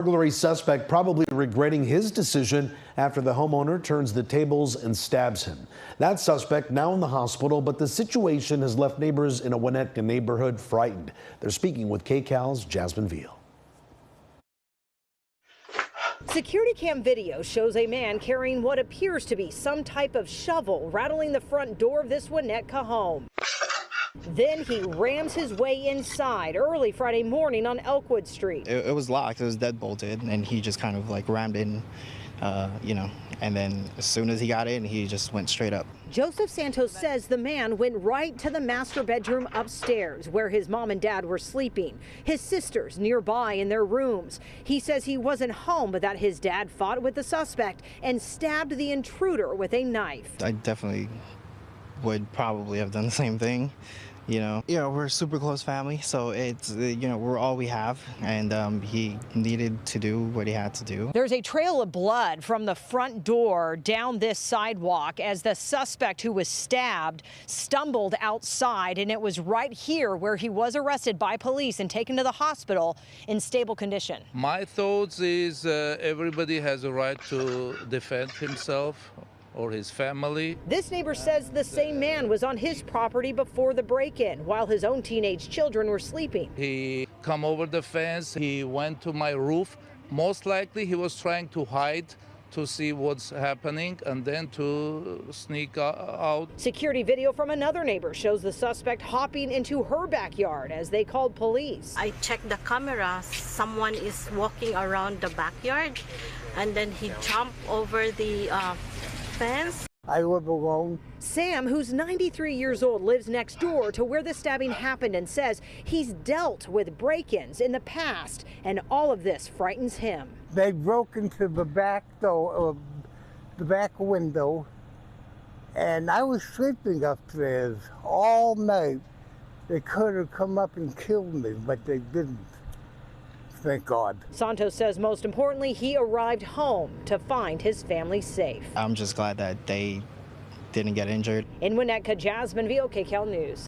Burglary suspect probably regretting his decision after the homeowner turns the tables and stabs him. That suspect now in the hospital, but the situation has left neighbors in a Winnetka neighborhood frightened. They're speaking with KCAL's Jasmine Viel. Security cam video shows a man carrying what appears to be some type of shovel rattling the front door of this Winnetka home. Then he rams his way inside early Friday morning on Elkwood Street. It was locked, it was deadbolted, and he just kind of like rammed in, and then as soon as he got in, he just went straight up. Joseph Santos says the man went right to the master bedroom upstairs where his mom and dad were sleeping, his sisters nearby in their rooms. He says he wasn't home, but that his dad fought with the suspect and stabbed the intruder with a knife. I definitely would probably have done the same thing. We're a super close family, so it's, we're all we have, and he needed to do what he had to do. There's a trail of blood from the front door down this sidewalk as the suspect who was stabbed stumbled outside, and it was right here where he was arrested by police and taken to the hospital in stable condition. My thoughts is everybody has a right to defend himself or his family. This neighbor says the same man was on his property before the break-in while his own teenage children were sleeping. He come over the fence, he went to my roof. Most likely he was trying to hide to see what's happening and then to sneak out. Security video from another neighbor shows the suspect hopping into her backyard as they called police. I checked the camera. Someone is walking around the backyard, and then he jumped over the fence. I live alone. Sam, who's 93 years old, lives next door to where the stabbing happened and says he's dealt with break-ins in the past, and all of this frightens him. They broke into the back door, the back window, and I was sleeping upstairs all night. They could have come up and killed me, but they didn't. Thank God. Santos says most importantly, he arrived home to find his family safe. I'm just glad that they didn't get injured. In Winnetka, Jasmine Viel, KCAL News.